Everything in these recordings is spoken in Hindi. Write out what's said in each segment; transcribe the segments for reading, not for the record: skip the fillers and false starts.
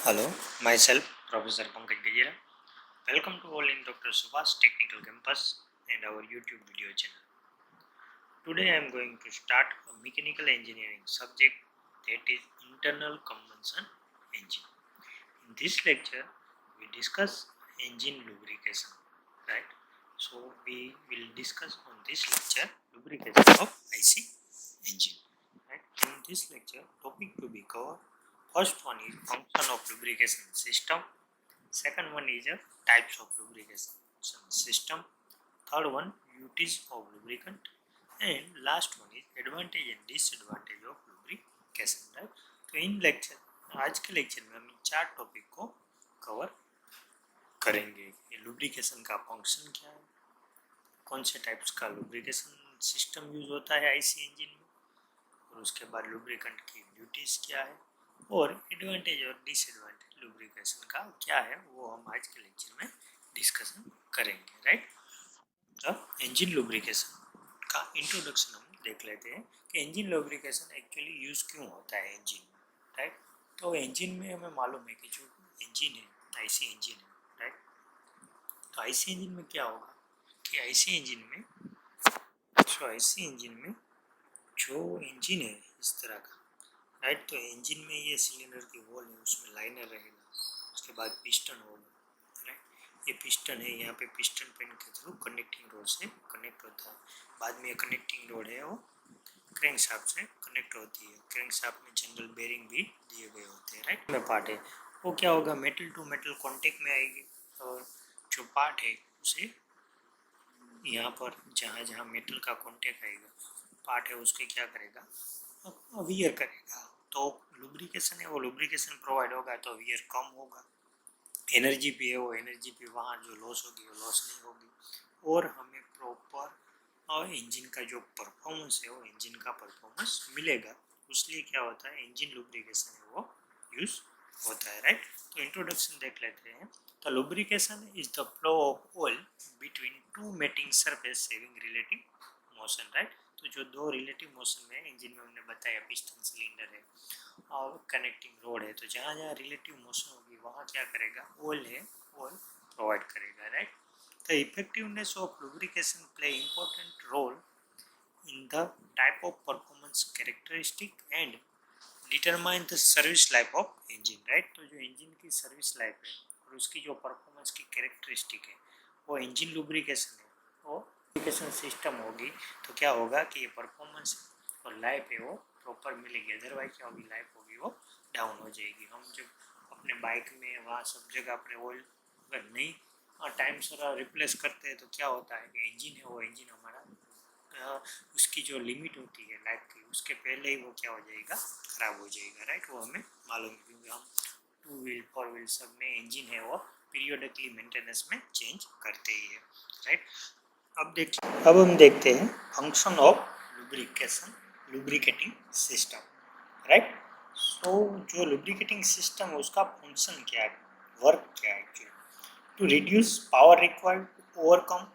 Hello, myself Professor Pankaj Gajera. Welcome to all in Dr. Subhash Technical Campus and our YouTube video channel. Today I am going to start a mechanical engineering subject, that is internal combustion engine. In this lecture we discuss engine lubrication, right? So we will discuss on this lecture lubrication of IC engine, right? In this lecture topic to be covered, first one is function of lubrication system. Second one is types of lubrication system. Third one, uses of lubricant. And last one is advantage and disadvantage of lubrication, right? तो इन लेक्चर आज के लेक्चर में हम चार टॉपिक को कवर करेंगे. लुब्रिकेशन का फंक्शन क्या है, कौन से टाइप्स का लुब्रिकेशन सिस्टम यूज होता है आईसी इंजन में, और उसके बाद लुब्रिकेंट की ड्यूटीज क्या है, और एडवांटेज और डिसएडवांटेज लुब्रिकेशन का क्या है, वो हम आज के लेक्चर में डिस्कशन करेंगे, राइट. अब इंजन लुब्रिकेशन का इंट्रोडक्शन हम देख लेते हैं कि इंजन लुब्रिकेशन एक्चुअली यूज क्यों होता है इंजन में, राइट. तो इंजन में हमें मालूम है कि जो इंजन है आईसी इंजन है, राइट. तो आईसी इंजन में क्या होगा कि आईसी इंजन में जो इंजन है इस तरह का, राइट. तो इंजन में ये सिलेंडर की वॉल है, उसमें लाइनर रहेगा, उसके बाद पिस्टन होगा, राइट. ये पिस्टन है, यहाँ पे पिस्टन पिन के थ्रू कनेक्टिंग रोड से कनेक्ट होता है. बाद में ये कनेक्टिंग रोड है वो क्रैंक शाफ्ट से कनेक्ट होती है. क्रैंक शाफ्ट में जनरल बेरिंग भी दिए गए होते हैं, राइट. में पार्ट है वो क्या होगा, मेटल टू मेटल कॉन्टेक्ट में आएगी, और जो पार्ट है उसे यहाँ पर जहाँ जहाँ मेटल का कॉन्टेक्ट आएगा पार्ट है उसके क्या करेगा, वियर करेगा. तो लुब्रिकेशन है वो लुब्रिकेशन प्रोवाइड होगा तो वियर कम होगा. एनर्जी भी है वो एनर्जी भी वहाँ जो लॉस होगी वो लॉस नहीं होगी, और हमें प्रॉपर इंजन का जो परफॉर्मेंस है वो इंजन का परफॉर्मेंस मिलेगा. इसलिए क्या होता है इंजन लुब्रिकेशन है वो यूज होता है, राइट. तो इंट्रोडक्शन देख लेते हैं. तो lubrication is the flow of oil between two mating surface having relative motion, right. तो जो दो रिलेटिव मोशन में इंजन में हमने बताया पिस्टन सिलेंडर है और कनेक्टिंग रोड है, तो जहाँ जहाँ रिलेटिव मोशन होगी वहाँ क्या करेगा, ऑयल है ऑयल प्रोवाइड करेगा, right. The effectiveness of lubrication play important role in the type of performance characteristic and determine the service life of engine, right. तो जो इंजन की सर्विस लाइफ है और उसकी जो परफॉर्मेंस की कैरेक्टरिस्टिक है वो इंजन लुब्रिकेशन है, वो लुब्रिकेशन सिस्टम होगी तो क्या होगा कि ये परफॉर्मेंस और लाइफ है वो प्रॉपर मिलेगी. अदरवाइज क्या होगी, लाइफ होगी वो डाउन हो जाएगी. हम जब अपने बाइक में वहाँ सब जगह अपने ऑयल अगर नहीं टाइम से रिप्लेस करते हैं तो क्या होता है कि इंजन है वो इंजन हमारा उसकी जो लिमिट होती है लाइफ की उसके पहले ही वो क्या हो जाएगा, खराब हो जाएगा, राइट. वो हमें मालूम है क्योंकि हम 2 व्हील 4 व्हील सब में इंजन है वो पीरियोडिकली मेंटेनेंस में चेंज करते ही है, राइट. अब हम देखते हैं function of lubricating system, right. So जो लुब्रिकेटिंग सिस्टम है उसका फंक्शन क्या है, वर्क क्या है actually. To reduce power required to overcome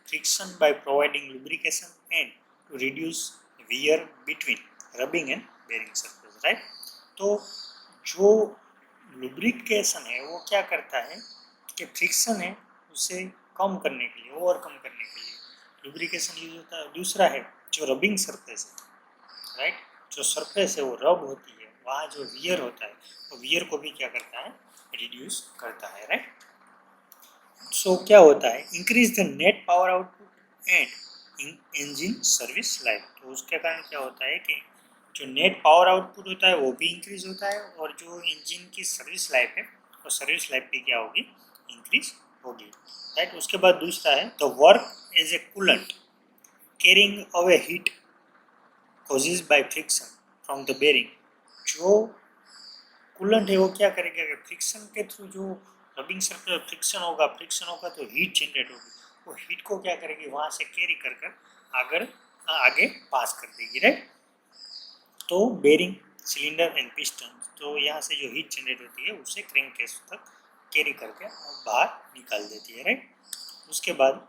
friction by providing lubrication and to reduce wear between rubbing and bearing surface, right. तो जो lubrication है वो क्या करता है कि फ्रिक्शन है उसे कम करने के लिए, ओवरकम करने के लिए लुब्रिकेशन यूज होता है. दूसरा है जो रबिंग सरफेस है, राइट. जो सरफेस है वो रब होती है, वहाँ जो वियर होता है वो वियर को भी क्या करता है, रिड्यूस करता है, राइट. सो क्या होता है, increase the net power output and engine service life. तो उसके कारण क्या होता है कि जो नेट पावर आउटपुट होता है वो भी इंक्रीज होता है, और जो इंजन की सर्विस लाइफ है वो सर्विस लाइफ भी क्या होगी, इंक्रीज होगी, राइट. उसके बाद दूसरा है the work as a coolant carrying away heat causes by friction from the bearing. जो कूलेंट है वो क्या करेगा कि फ्रिक्शन के थ्रू जो रबिंग सर्फेस फ्रिक्शन होगा तो हीट जनरेट होगी. वो हीट को क्या करेगी, वहाँ से कैरी कर कर आगे पास कर देगी, राइट. तो बेरिंग सिलेंडर एंड पिस्टन, तो यहाँ से जो हीट जनरेट होती है उसे क्रैंक केस तक कैरी करके बाहर निकाल देती है, राइट. उसके बाद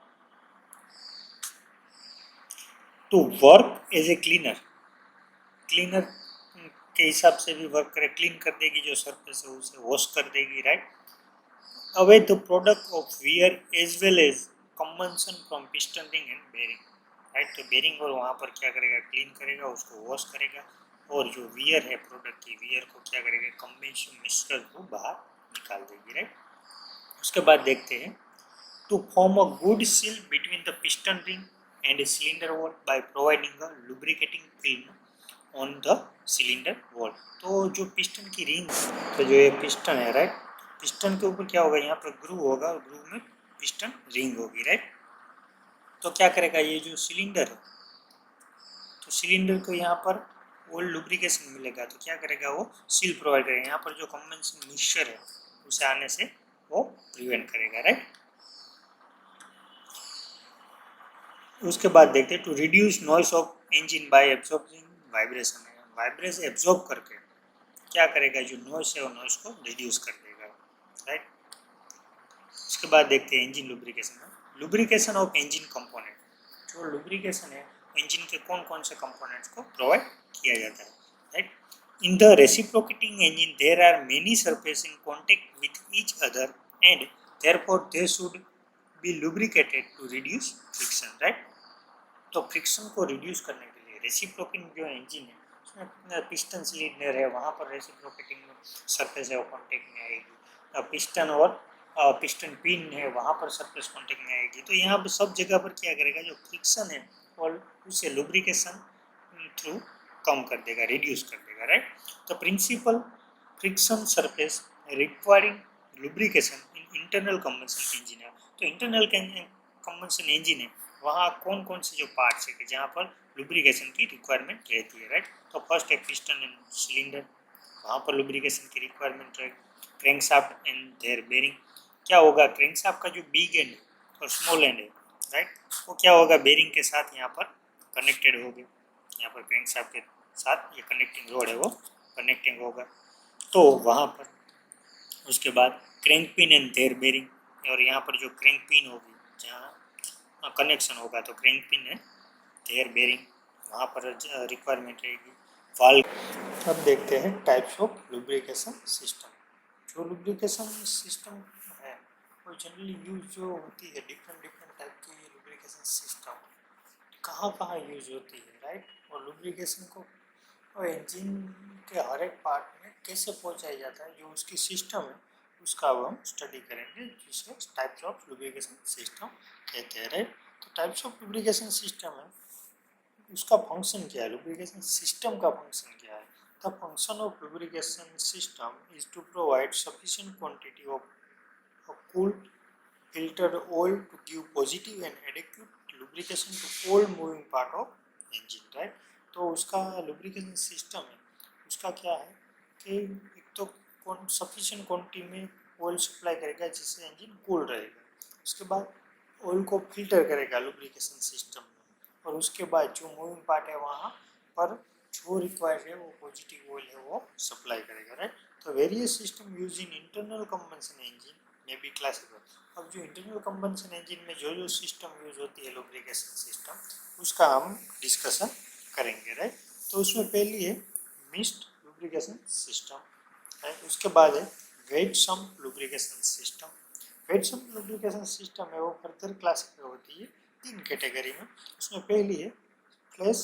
to work as a cleaner के हिसाब से भी वर्क करे, क्लीन कर देगी, जो सरफेस है उसे वॉश कर देगी, right. Away the product of wear as well as combustion from piston ring and bearing, right. तो बेरिंग और वहाँ पर क्या करेगा, क्लीन करेगा, उसको वॉश करेगा, और जो वियर है प्रोडक्ट की, वियर को क्या करेगा, कंबेंशन मिक्सचर को बाहर निकाल देगी, राइट। उसके बाद देखते हैं, to form a good seal between the piston ring and cylinder wall by providing a lubricating film on the cylinder wall. तो जो पिस्टन की रिंग, तो जो ये पिस्टन है, राइट, पिस्टन के ऊपर क्या होगा, यहाँ पर ग्रू होगा, और ग्रू में पिस्टन रिंग होगी, राइट। तो क्या करेगा, ये जो सिलेंडर है, तो सिलेंडर को यहाँ पर ओल्ड लुब्रिकेशन मिलेगा, तो क्या करेगा, वो सील प्रोवाइड करेगा, यहाँ पर जो कंबेंशन मिक्सचर है उसे आने से वो प्रिवेंट करेगा, राइट। उसके बाद देखते हैं, to reduce noise of engine by absorbing vibration, vibration absorb करके क्या करेगा, जो नॉइस है वो नॉइस को रिड्यूस कर देगा, राइट। उसके बाद देखते हैं इंजन लुब्रिकेशन में, लुब्रिकेशन ऑफ इंजन कंपोनेंट। जो लुब्रिकेशन है इंजन के कौन कौन से कंपोनेंट्स को प्रोवाइड किया जाता है, right. In the reciprocating engine there are many surface in contact with each other and therefore they should be lubricated to reduce friction, right. तो फ्रिक्शन को रिड्यूस करने के लिए रेसिप्रोकेटिंग जो इंजन है उसमें पिस्टन सिलेंडर है, वहाँ पर रेसिप्रोकेटिंग सरफेस है वो कॉन्टेक्ट में आएगी, पिस्टन और पिस्टन पिन है वहाँ पर सरफेस कॉन्टेक्ट में आएगी। तो यहाँ पर सब जगह पर क्या करेगा, जो फ्रिक्शन है और उसे लुब्रिकेशन थ्रू कम कर देगा, रिड्यूस कर देगा, राइट। तो principal friction surface requiring lubrication in internal combustion engine है। तो इंटरनल कंबशन इंजन है वहाँ कौन कौन से जो पार्ट्स है कि जहाँ पर लुब्रिकेशन की रिक्वायरमेंट रहती है, राइट। तो फर्स्ट है पिस्टन एंड सिलेंडर, वहाँ पर लुब्रिकेशन की रिक्वायरमेंट रहेगी। क्रैंकशाफ्ट एंड देयर बेरिंग, क्या होगा, क्रैंकशाफ्ट का जो बिग एंड और स्मॉल एंड है, राइट, वो क्या होगा, बेरिंग के साथ यहाँ पर कनेक्टेड होगी, यहाँ पर क्रैंकशाफ्ट के साथ ये कनेक्टिंग रोड है वो कनेक्टिंग होगा, तो वहाँ पर। उसके बाद crank pin and their bearing, और यहाँ पर जो क्रैंक पिन होगी जहाँ कनेक्शन होगा तो क्रैंक पिन है देयर बेरिंग, वहाँ पर रिक्वायरमेंट रहेगी। वाल्व। अब देखते हैं टाइप्स ऑफ लुब्रिकेशन सिस्टम। जो लुब्रिकेशन सिस्टम है वो जनरली यूज जो होती है, डिफरेंट डिफरेंट टाइप की लुब्रिकेशन सिस्टम कहाँ कहाँ यूज होती है, राइट। और लुब्रिकेशन को और इंजन के हर एक पार्ट में कैसे पहुँचाया जाता है, जो उसकी सिस्टम है उसका अब हम स्टडी करेंगे, जिसे टाइप्स ऑफ लुब्रिकेशन सिस्टम कहते हैं, राइट। तो टाइप्स ऑफ लुब्रिकेशन सिस्टम है, उसका फंक्शन क्या है, लुब्रिकेशन सिस्टम का फंक्शन क्या है। The function of lubrication system is to provide sufficient quantity of cooled filtered oil to give positive and adequate lubrication to all moving part of engine, right। तो उसका लुब्रिकेशन सिस्टम है उसका क्या है कि एक तो सफिशिएंट क्वांटिटी में ऑयल सप्लाई करेगा जिससे इंजन कूल रहेगा, उसके बाद ऑयल को फिल्टर करेगा लुब्रिकेशन सिस्टम में, और उसके बाद जो मूविंग पार्ट है वहाँ पर जो रिक्वायर्ड है वो पॉजिटिव ऑयल है वो सप्लाई करेगा, राइट। तो various system use in internal combustion engine में भी क्लासिफाइड। अब जो इंटरनल कंबशन इंजन में जो जो सिस्टम यूज होती है लुब्रिकेशन सिस्टम उसका हम डिस्कशन करेंगे, राइट। तो उसमें पहली है मिस्ट लुब्रिकेशन सिस्टम, राइट। उसके बाद है वेट सम लुब्रिकेशन सिस्टम। वेट सम लुब्रिकेशन सिस्टम है वो फर्दर क्लासिफाई होती है 3 कैटेगरी में। उसमें पहली है फ्लैश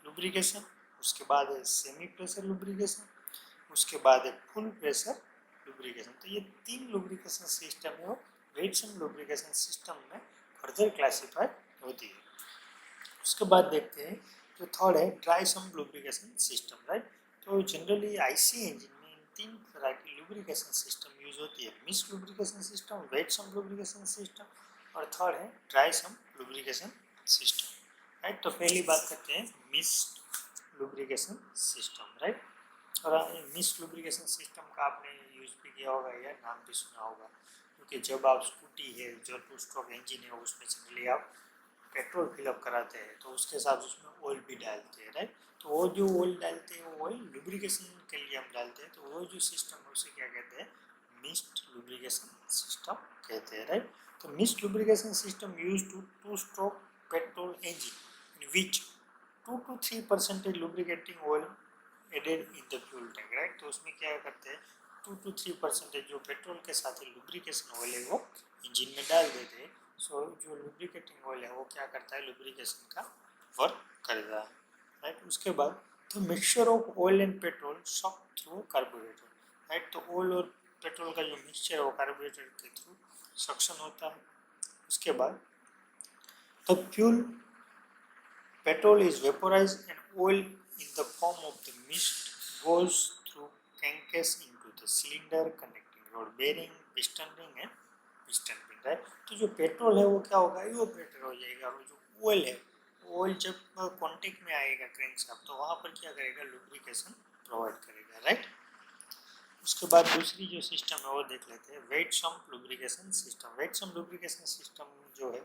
लुब्रिकेशन, उसके बाद है सेमी प्रेशर लुब्रिकेशन, उसके बाद है फुल प्रेशर लुब्रिकेशन। तो ये 3 लुब्रिकेशन सिस्टम है वो वेट सम लुब्रिकेशन सिस्टम में फर्दर क्लासिफाई होती है। उसके बाद देखते हैं जो थर्ड है ड्राई सम लुब्रिकेशन सिस्टम, राइट। तो जनरली आईसी इंजन में इन 3 तरह की लुब्रिकेशन सिस्टम यूज होती है, मिस्ट लुब्रिकेशन सिस्टम, वेट सम लुब्रिकेशन सिस्टम और थर्ड है ड्राई सम लुब्रिकेशन सिस्टम, राइट। तो पहली बात करते हैं मिस्ट लुब्रिकेशन सिस्टम, राइट। और मिस्ट लुब्रिकेशन सिस्टम का आपने यूज भी किया होगा या नाम भी सुना होगा, क्योंकि जब आप स्कूटी है जो 2 स्ट्रोक इंजन है उसमें जनरली आप पेट्रोल फिलअप कराते हैं तो उसके साथ उसमें ऑयल भी डालते हैं, राइट। तो वो जो ऑयल डालते हैं वो ऑयल लुब्रिकेशन के लिए हम डालते हैं, तो वो जो सिस्टम है उसे क्या कहते हैं, मिस्ट लुब्रिकेशन सिस्टम कहते हैं, राइट। तो mist lubrication system use to 2 stroke petrol engine in which 2 to 3% lubricating oil added in the fuel tank, right. तो उसमें क्या करते हैं 2 to 3% जो पेट्रोल के साथ लुब्रिकेशन ऑयल है वो इंजन में डाल देते हैं। सो जो लुब्रिकेटिंग ऑयल है वो क्या करता है, लुब्रिकेशन का वर्क करता है, राइट। उसके बाद तो mixture of oil and petrol shock through carburettor, right. तो ऑयल और पेट्रोल का जो मिक्सचर है वो कार्बोरेटर के थ्रू सक्शन होता है। उसके बाद तो fuel petrol is vaporized and oil in the form of the mist goes through crankcase into the cylinder connecting rod bearing piston ring and piston pin, right। तो जो पेट्रोल है वो क्या होगा, इवोपरेटर हो जाएगा, और जो ऑयल है ऑयल जब कांटेक्ट में आएगा क्रैंकशाफ्ट तो वहाँ पर क्या करेगा, लुब्रिकेशन प्रोवाइड करेगा, राइट। उसके बाद दूसरी जो सिस्टम है वो देख लेते हैं, wet sump lubrication system. Wet sump lubrication system जो है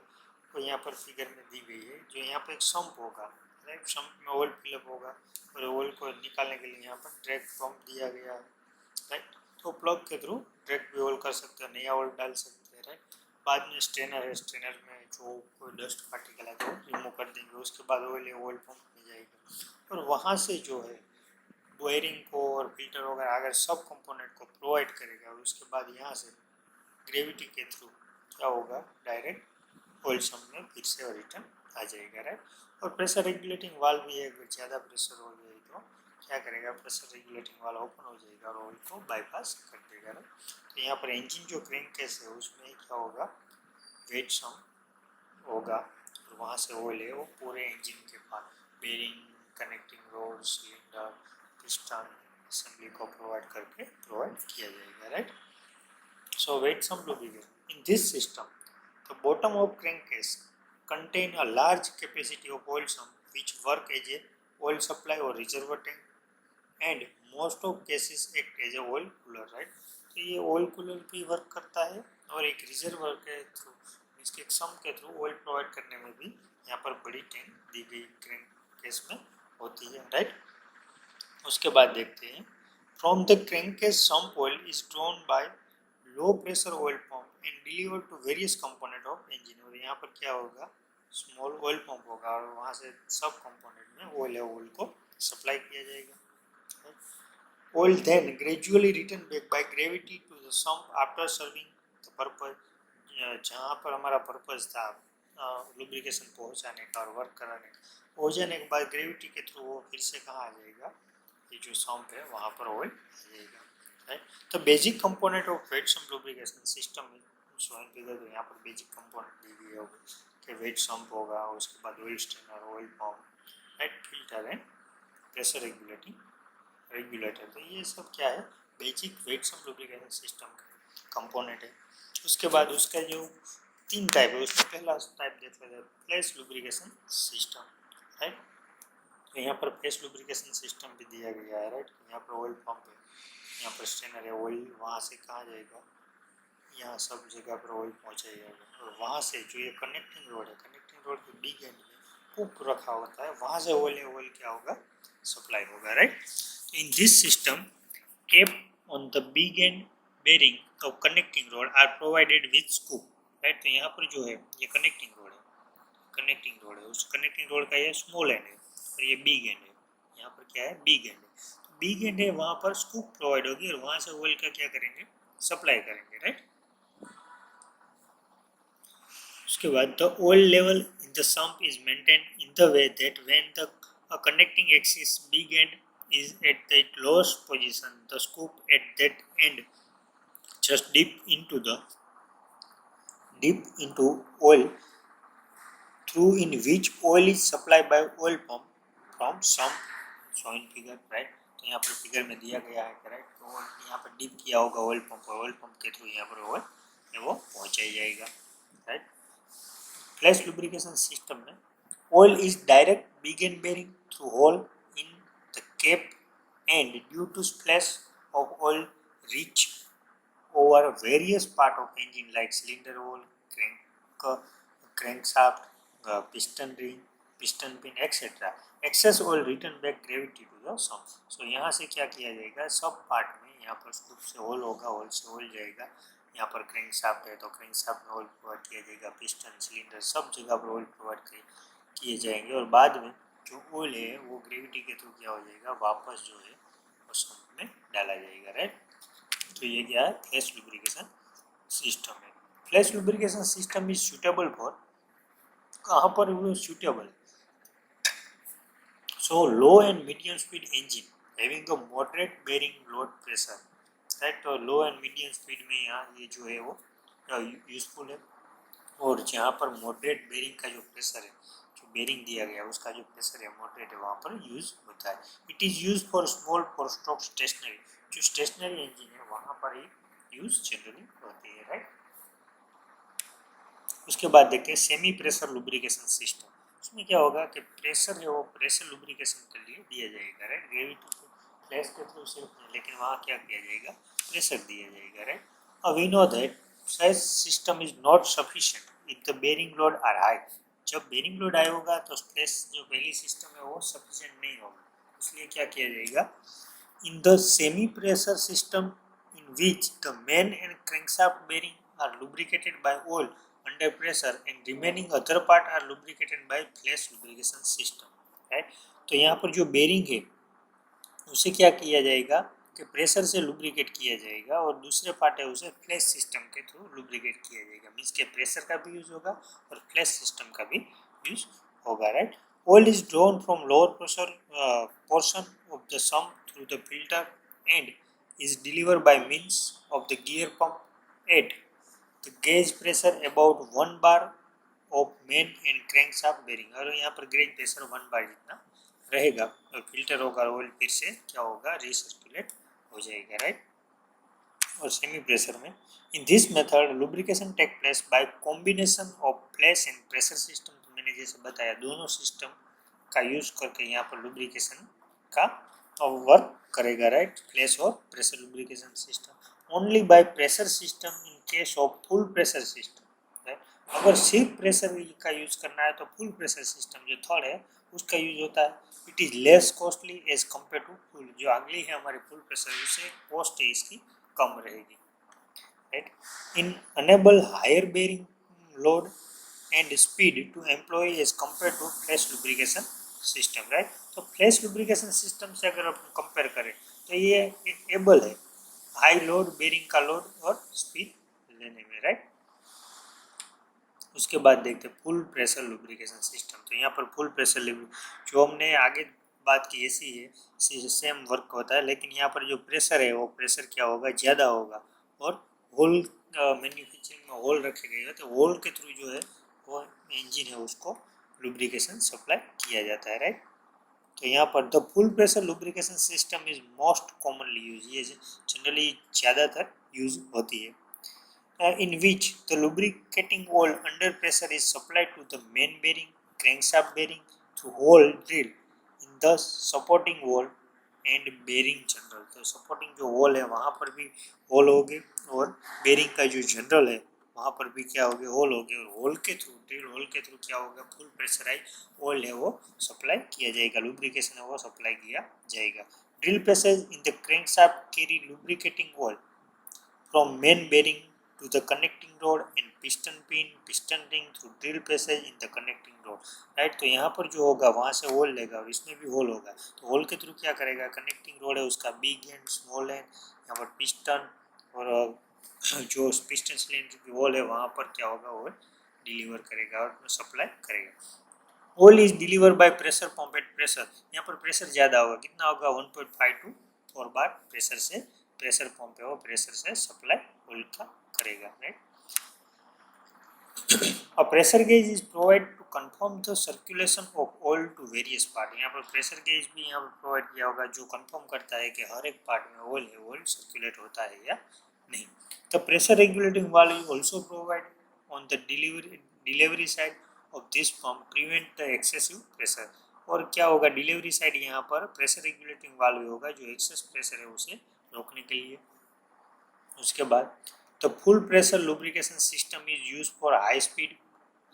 वो यहाँ पर फिगर में दी गई है। जो यहाँ पर एक सम्प होगा, राइट, सम्प में ऑयल फिलअप होगा और ऑयल को निकालने के लिए यहाँ पर ड्रैग पंप दिया गया है, राइट। तो प्लग के थ्रू ड्रैग भी ऑयल कर सकते हैं, नया ऑयल डाल सकते हैं, राइट। बाद में स्ट्रेनर है, स्ट्रेनर में जो कोई डस्ट पार्टिकल है तो रिमूव कर देंगे। उसके बाद ऑयल पंप में जाएगा और वहाँ से जो है वायरिंग को और फिल्टर वगैरह अगर सब कंपोनेंट को प्रोवाइड करेगा, और उसके बाद यहाँ से ग्रेविटी के थ्रू क्या होगा, डायरेक्ट ऑयल सम्प में फिर से रिटर्न आ जाएगा, राइट। और प्रेशर रेगुलेटिंग वाल्व भी है, अगर ज़्यादा प्रेशर हो जाए तो क्या करेगा, प्रेशर रेगुलेटिंग वाल्व ओपन हो जाएगा और ऑयल को बाईपास कर देगा, राइट। तो यहाँ पर इंजन जो क्रैंककेस है उसमें क्या होगा, वेट सम्प होगा और वहाँ से ऑयल है वो पूरे इंजन के पास bearing connecting rod cylinder piston assembly को प्रोवाइड किया जाएगा, right. So wet sump lubrication in this system the bottom of crankcase contain a large capacity of oil sump which work as a oil supply or reservoir tank and most of cases act as a oil cooler, right। तो ये ऑयल कूलर भी वर्क करता है और एक रिजर्वर के थ्रू इसके सम्प के थ्रू ऑयल प्रोवाइड करने में भी यहाँ पर बड़ी टैंक दी गई क्रैंककेस में होती है, राइट। उसके बाद देखते हैं from the crankcase sump oil is drawn by low pressure oil pump and deliver to various component of engine. और यहाँ पर क्या होगा, स्मॉल ऑयल पंप होगा और वहाँ से सब कंपोनेंट में ऑयल को सप्लाई किया जाएगा। Oil then gradually return back by gravity to the sump after serving the purpose. जहाँ पर हमारा पर्पज था लुब्रिकेशन पहुँचाने का और वर्क कराने का, हो जाने के बाद ग्रेविटी के थ्रू वो फिर से कहाँ आ जाएगा, ये जो सम्प है वहाँ पर ऑयल आ जाएगा, राइट। तो basic component of wet sump lubrication system में शोइंग फिगर, तो यहाँ पर बेसिक कंपोनेंट दी गई होगी कि वेट सम्प होगा, उसके बाद oil strainer oil pump, right, filter and pressure regulator. तो ये सब क्या है, basic wet sump lubrication system का कंपोनेंट है। उसके बाद उसका जो 3 टाइप है उसमें पहला टाइप देख लेते हैं, फ्लैश लुब्रिकेशन सिस्टम, राइट। तो यहाँ पर फ्लैश लुब्रिकेशन सिस्टम भी दिया गया है, राइट। यहाँ पर ऑयल पंप है, यहाँ पर स्ट्रेनर है, ऑयल वहाँ से कहाँ जाएगा, यहाँ सब जगह पर ऑयल पहुँचाया जाएगा और वहाँ से जो ये कनेक्टिंग रोड है, कनेक्टिंग रोड के बिग एंड में पुप रखा होता है, वहाँ से ऑयल क्या होगा, सप्लाई होगा, right. In this system cap on the big end bearing of connecting rod are provided with scoop, right. तो यहाँ पर जो है ये कनेक्टिंग रोड है, उस कनेक्टिंग रोड का ये स्मॉल एंड है और ये बिग एंड है, यहाँ पर क्या है, बिग एंड है। तो बिग एंड है वहाँ पर स्कूप प्रोवाइड होगी और वहाँ से ऑयल का क्या करेंगे, सप्लाई करेंगे, राइट। उसके बाद the oil level in the sump is maintained in the way that when the connecting axis big and is at the lowest position, the scoop at that end just dip into oil through in which oil is supplied by oil pump from some shown figure, right। तो यहाँ पर फिगर में दिया गया है, राइट। तो यहाँ पर डिप किया होगा ऑयल पंप के थ्रू यहाँ पर ऑयल वो पहुँचाई जाएगा, राइट। फ्लैश लुब्रिकेशन सिस्टम में oil is direct begin bearing through hole in the cap and due to splash of oil reach over various part of engine like cylinder hole, crankshaft, piston ring, piston pin etc. Excess oil return back gravity to the sump. So यहाँ से क्या किया जाएगा, सब पार्ट में यहाँ पर स्कूप से होल होगा, होल से ऑयल जाएगा, यहाँ पर क्रैंकशाफ्ट है तो क्रैंकशाफ्ट में ऑयल प्रोवाइड किया जाएगा, पिस्टन सिलेंडर सब जगह पर ऑयल प्रोवाइड किए जाएंगे और बाद में जो ऑयल है वो ग्रेविटी के थ्रू क्या हो जाएगा, वापस जो है वो सम्प में डाला जाएगा, राइट। तो ये क्या है, फ्लैश लुब्रिकेशन सिस्टम है। Flash lubrication system is suitable for, कहाँ पर वो suitable, so low and medium speed engine having a moderate bearing load pressure, right. तो लो एंड मीडियम स्पीड में यहाँ ये जो है वो यूजफुल है, और जहाँ पर मॉडरेट बेरिंग का जो प्रेशर है, जो बेरिंग दिया गया है उसका जो प्रेशर है मॉडरेट है, वहाँ पर यूज होता है। It is use for small four stroke stationary, जो स्टेशनरी इंजन है वहाँ पर ही यूज जनरली होती है, राइट। उसके बाद देखते हैं सेमी प्रेशर लुब्रिकेशन सिस्टम। उसमें क्या होगा कि प्रेशर है वो प्रेशर लुब्रिकेशन के लिए दिया जाएगा, राइट। ग्रेविटी को फ्लैश के थ्रू सिर्फ नहीं, लेकिन वहाँ क्या किया जाएगा, प्रेशर दिया जाएगा, राइट। अब we know that such system is not sufficient if the bearing load are high. जब बेरिंग लोड हाई होगा तो फ्लैश जो पहली सिस्टम है वो सफिशिएंट नहीं होगा, इसलिए क्या किया जाएगा, in the semi-pressure system in which the main and crankshaft bearing are lubricated by oil under pressure and remaining other part are lubricated by flash lubrication system, right। तो यहाँ पर जो बेरिंग है उसे क्या किया जाएगा कि प्रेशर से लुब्रिकेट किया जाएगा, और दूसरे पार्ट है उसे फ्लैश सिस्टम के थ्रू लुब्रिकेट किया जाएगा। मीन्स के प्रेशर का भी यूज होगा और फ्लैश सिस्टम का भी यूज होगा, right. Oil is drawn from lower pressure portion of the sump through the filter and is delivered by means of the gear pump at the gauge pressure about 1 bar of main and crankshaft bearing। और यहाँ पर गेज प्रेशर 1 बार जितना रहेगा और फिल्टर होगा, ऑयल फिर से क्या होगा, रिसर्कुलेट हो जाएगा, राइट। और सेमी प्रेशर में in this method lubrication take place by combination of flash and pressure system. तो मैंने जैसे बताया दोनों सिस्टम का यूज करके यहाँ पर लुब्रिकेशन का वर्क करेगा, राइट। फ्लैश और pressure lubrication system only by pressure system in case of full pressure system, right. अगर सिर्फ प्रेशर का यूज करना है तो फुल प्रेशर सिस्टम जो थर्ड है उसका यूज होता है। It is less costly as compare to full, जो अगली है हमारी फुल प्रेशर उससे कॉस्ट है इसकी कम रहेगी, right. In enable higher bearing load and speed to employ as compare to flash lubrication system, right. तो फ्लैश लुब्रिकेशन सिस्टम से अगर आप कंपेयर करें तो ये एबल है हाई लोड बेरिंग का लोड और स्पीड लेने में, राइट। उसके बाद देखते हैं फुल प्रेशर लुब्रिकेशन सिस्टम। तो यहाँ पर फुल प्रेशर जो हमने आगे बात की ऐसी है, सेम वर्क होता है, लेकिन यहाँ पर जो प्रेशर है वो प्रेशर क्या होगा, ज़्यादा होगा, और होल मैन्युफैक्चरिंग में होल रखे गए हैं, तो होल के थ्रू जो है वो इंजन है उसको लुब्रिकेशन सप्लाई किया जाता है, राइट। तो यहाँ पर the full pressure lubrication system is most commonly use, ये जनरली ज़्यादातर यूज होती है, in which the lubricating oil under pressure is supplied to the main bearing, crankshaft bearing through hole drill in the supporting hole and bearing general। तो सपोर्टिंग जो होल है वहाँ पर भी होल होंगे, और बेरिंग का जो जनरल है वहाँ पर भी क्या होंगे, होल होंगे, और होल के थ्रू ड्रिल होल के थ्रू क्या होगा, फुल प्रेशराइज ऑयल है वो सप्लाई किया जाएगा, लुब्रिकेशन है वो सप्लाई किया जाएगा। Drill passage in the crankshaft carry lubricating oil from main bearing to the connecting rod and piston pin, piston ring through drill passage in the connecting rod, right. तो यहाँ पर जो होगा वहाँ से होल लेगा और इसमें भी होल होगा, तो होल के थ्रू क्या करेगा, कनेक्टिंग रोड है उसका बिग एंड स्मॉल एंड, यहाँ पर पिस्टन और जो पिस्टन सिलेंडर की होल है वहाँ पर क्या होगा, होल डिलीवर करेगा और सप्लाई करेगा। Oil is deliver by pressure pump at pressure, यहाँ पर प्रेशर ज़्यादा होगा, कितना होगा 1.5 to 4 बार प्रेशर से, प्रेशर पंप है वो प्रेशर से सप्लाई ऑयल का करेगा, right. A pressure gauge is provided to confirm the circulation of oil to various part। यहाँ पर प्रेशर गेज भी यहाँ पर प्रोवाइड किया होगा जो कंफर्म करता है कि हर एक पार्ट में ऑयल है ऑयल सर्कुलेट होता है या नहीं। The pressure regulating valve is also provide on the delivery side of this pump prevent the excessive pressure. और क्या होगा, डिलीवरी साइड यहाँ पर प्रेशर रेगुलेटिंग वाल्व होगा जो एक्सेस प्रेशर है उसे रोकने के लिए। उसके बाद the full pressure lubrication system is use for high speed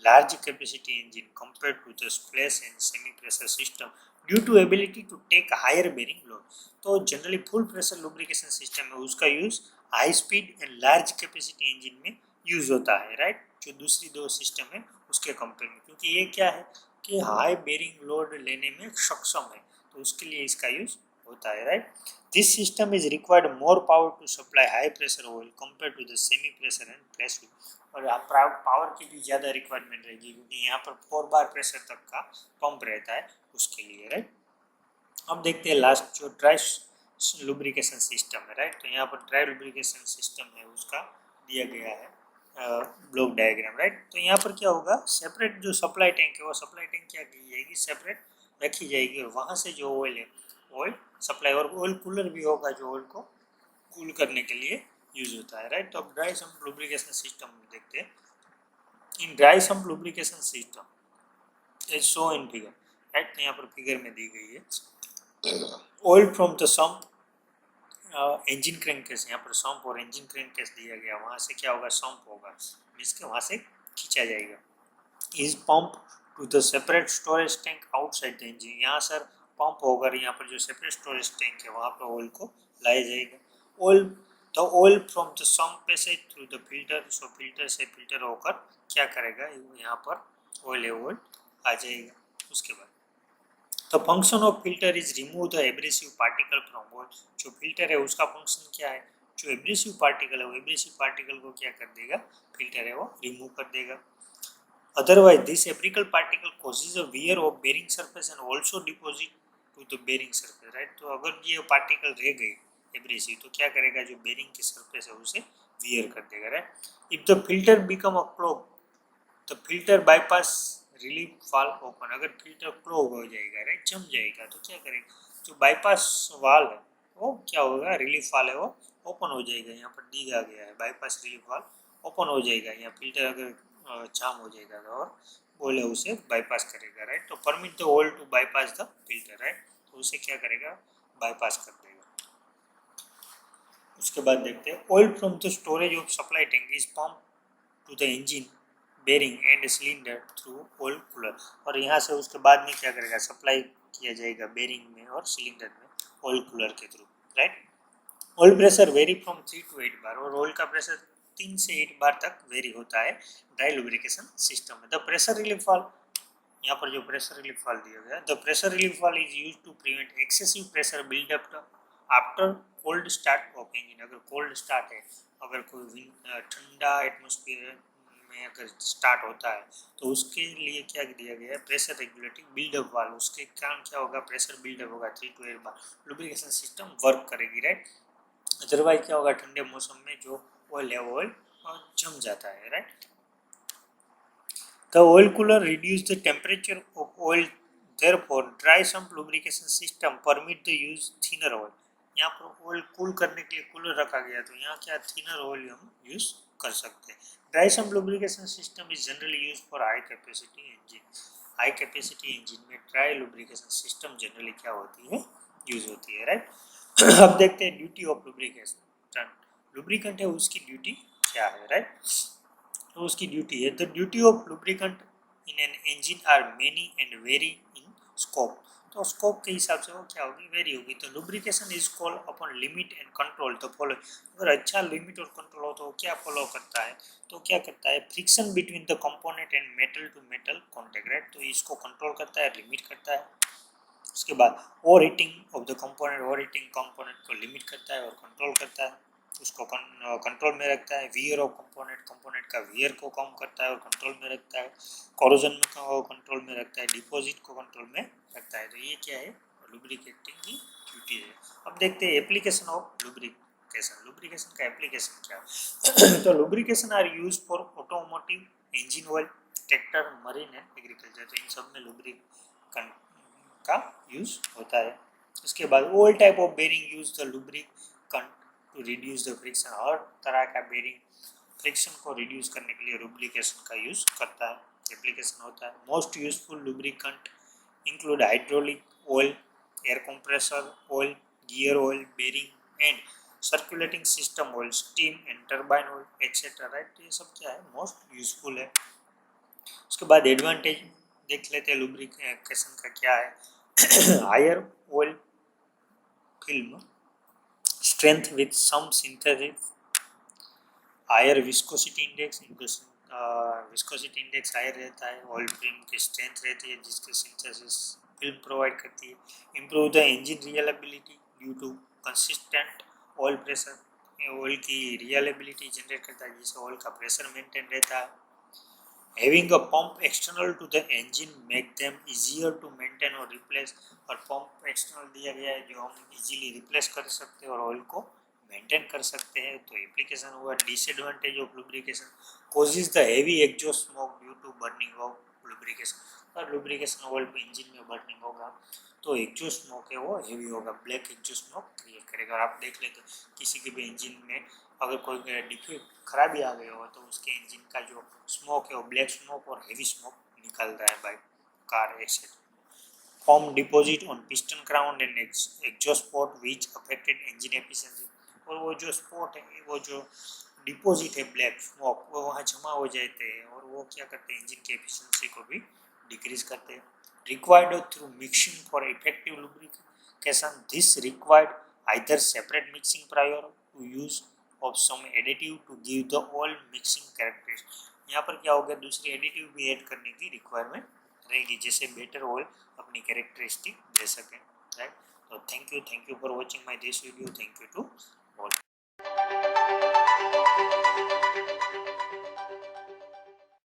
large capacity engine compared to the splash and semi pressure system due to ability to take higher bearing load। तो generally full pressure lubrication system है उसका use high speed and large capacity engine में यूज होता है, राइट। जो दूसरी दो सिस्टम है उसके कंपेयर में, क्योंकि ये क्या है कि हाई बेरिंग लोड लेने में सक्षम है, तो उसके लिए इसका यूज होता है, right. This system is required more power to supply high pressure oil compare to the semi pressure and flash wheel. और पावर की भी ज़्यादा रिक्वायरमेंट रहेगी क्योंकि यहाँ पर 4 बार प्रेशर तक का पंप रहता है उसके लिए, राइट। अब देखते हैं लास्ट जो ड्राई लुब्रिकेशन सिस्टम है, राइट। तो यहाँ पर ड्राई लुब्रिकेशन सिस्टम है उसका दिया गया है ब्लॉक डायग्राम, राइट। तो यहाँ पर क्या होगा, सेपरेट जो सप्लाई टैंक है वो सप्लाई टैंक क्या की जाएगी, सेपरेट रखी जाएगी और वहाँ से जो ऑयल है ऑयल सप्लाई, और ऑयल कूलर भी होगा जो ऑयल को कूल करने के लिए यूज होता है, राइट। तो अब ड्राई सम्प लुब्रिकेशन सिस्टम में देखते हैं। In dry sump lubrication system is show in figure, right. तो यहाँ पर फिगर में दी गई है oil from the sump engine crankcase, यहाँ पर सम्प और इंजन क्रैंकेस दिया गया, वहाँ से क्या होगा, सम्प होगा, मीन्स के वहाँ से खींचा जाएगा। Is pump to the separate storage tank outside the engine, यहाँ सर पंप होकर यहाँ पर जो सेपरेट स्टोरेज टैंक है वहाँ पर ऑयल को लाया जाएगा। Oil the oil from the sump passage through the filter, so filter से फिल्टर होकर क्या करेगा, यहाँ पर ऑयल है ऑयल आ जाएगा। उसके बाद the function of filter is remove the abrasive particle from oil, जो फिल्टर है उसका फंक्शन क्या है, जो एब्रेसिव पार्टिकल है वो एब्रेसिव पार्टिकल को क्या कर देगा, फिल्टर है वो रिमूव कर देगा। Otherwise, this apical particle causes a wear of bearing surface and also deposit to the bearing surface, right। तो अगर ये पार्टिकल रह गए एब्रेसिव तो क्या करेगा, जो बेरिंग की सरफेस है उसे वियर कर देगा, right. If the filter become a clog the filter bypass relief वाल ओपन, अगर फिल्टर क्लॉग हो जाएगा, राइट, जम जाएगा तो क्या करेगा, जो बाईपास वाल है वो क्या होगा, रिलीफ वाल है वो ओपन हो जाएगा, यहाँ पर दिया गया है बाईपास रिलीफ वाल ओपन हो जाएगा, यहाँ फिल्टर अगर जाम हो जाएगा और बोले उसे बाईपास करेगा, राइट। तो permit the oil to bypass the filter, right, तो उसे क्या करेगा, बाईपास कर देगा। उसके बाद देखते हैं oil from the storage of supply tank is pump to the engine bearing and cylinder through oil cooler, और यहाँ से उसके बाद में क्या करेगा, सप्लाई किया जाएगा बेरिंग में और सिलेंडर में ऑयल कूलर के through, right. Oil pressure very from 3 to 8 बार, और ऑयल का प्रेशर 3 से 8 बार तक वेरी होता है ड्राई लुब्रिकेशन सिस्टम में। द प्रेशर रिलीफ वाल्व, यहाँ पर जो प्रेशर रिलीफ वाल्व दिया गया, the pressure relief valve is used to prevent excessive pressure buildup after cold start of engine, अगर कोल्ड स्टार्ट है, अगर कोई ठंडा एटमोस्फियर में अगर स्टार्ट होता है तो उसके लिए क्या दिया गया है, प्रेशर रेगुलेटिंग बिल्डअप वाल्व, उसके कारण क्या होगा, प्रेशर बिल्डअप होगा 3 to 8 bar, lubrication system work करेगी, राइट। अदरवाइज क्या होगा, ठंडे मौसम में जो ऑयल है ऑयल जम जाता है, right. The oil cooler reduce the temperature of oil, therefore dry sump lubrication system permit the use thinner oil, यहाँ पर ऑयल कूल करने के लिए कूलर रखा गया तो यहाँ क्या थिनर ऑयल हम यूज कर सकते हैं। Dry sump lubrication system is generally use for high capacity engine, high capacity engine में ड्राई लुब्रिकेशन सिस्टम जनरली क्या होती है, यूज होती है, राइट। अब देखते हैं ड्यूटी ऑफ लुब्रिकेशन, लुब्रिकेंट है उसकी ड्यूटी क्या है, राइट। तो उसकी ड्यूटी है, the duty of lubricant in an engine are many and vary in scope, तो स्कोप के हिसाब से वो क्या होगी, वेरी होगी। तो lubrication is call upon limit and control the follow, अगर अच्छा लिमिट और कंट्रोल हो तो क्या फॉलो करता है, तो क्या करता है, friction between the component and metal to metal contact, right, तो इसको कंट्रोल करता है, लिमिट करता है। उसके बाद over heating of the component, over heating component को लिमिट करता है और कंट्रोल करता है, उसको कंट्रोल में रखता है। वियर ऑफ कंपोनेंट, कंपोनेंट का वियर को कम करता है और कंट्रोल में रखता है। कोरोजन में कंट्रोल में रखता है, डिपॉजिट को कंट्रोल में रखता है। तो ये क्या है, लुब्रिकेटिंग की ड्यूटी है। अब देखते हैं एप्लीकेशन ऑफ लुब्रिकेशन, लुब्रिकेशन का एप्लीकेशन क्या है। तो lubrication are use for automotive, engine oil, tractor, marine and agriculture, तो इन सब में लुब्रिकेंट का यूज होता है। उसके बाद all type of bearing use the lubricant to reduce the friction, और तरह का बेरिंग फ्रिक्शन को रिड्यूस करने के लिए लुब्रिकेशन का यूज करता है, एप्लीकेशन होता है। Most useful lubricant include hydraulic oil, air compressor oil, gear oil, bearing and circulating system oil, steam and turbine oil etcetera, right. ये सब क्या है, मोस्ट यूजफुल है। उसके बाद एडवांटेज देख लेते हैं लुब्रिकेशन का क्या है। Higher oil film strength with some synthesis, higher viscosity index, viscosity index higher रहता है, ऑयल फिल्म की स्ट्रेंथ रहती है जिसके सिंथेसिस फिल्म प्रोवाइड करती है, improve the engine reliability due to consistent oil pressure, oil की रियलेबिलिटी जनरेट करता है जिससे ऑयल का प्रेशर मेंटेन रहता है। Having a pump external to the engine make them easier to maintain or replace, और पंप एक्सटर्नल दिया गया है जो हम इजीली रिप्लेस कर सकते हैं और ऑयल को मेंटेन कर सकते हैं। तो एप्लीकेशन हुआ disadvantage of lubrication, causes the heavy exhaust smoke due to burning of lubrication. और लुब्रिकेशन ऑयल पे इंजन में बर्निंग होगा तो एग्जॉस्ट स्मोक है वो हेवी होगा, ब्लैक एग्जॉस्ट स्मोक क्रिएट करेगा। आप देख ले तो किसी के भी इंजन में अगर कोई डिफेक्ट खराबी आ गई हो तो उसके इंजन का जो स्मोक है वो ब्लैक स्मोक और हेवी स्मोक निकलता है by car accident. Form deposit on piston crown and exhaust spot which affected engine efficiency, और वो जो स्पॉट है वो जो डिपॉजिट है ब्लैक स्मोक वो वहाँ जमा हो जाते हैं और वो क्या करते हैं इंजन की एफिशिएंसी को भी डिक्रीज करते हैं। Required through mixing for effective lubrication, this required either separate mixing prior to use of some additive to give the oil mixing characteristics. यहाँ पर क्या हो गया, दूसरी एडिटिव भी ऐड करने की रिक्वायरमेंट रहेगी जिससे बेटर ऑयल अपनी कैरेक्टरिस्टिक दे सकें, राइट। तो thank you for watching my this video, thank you to all.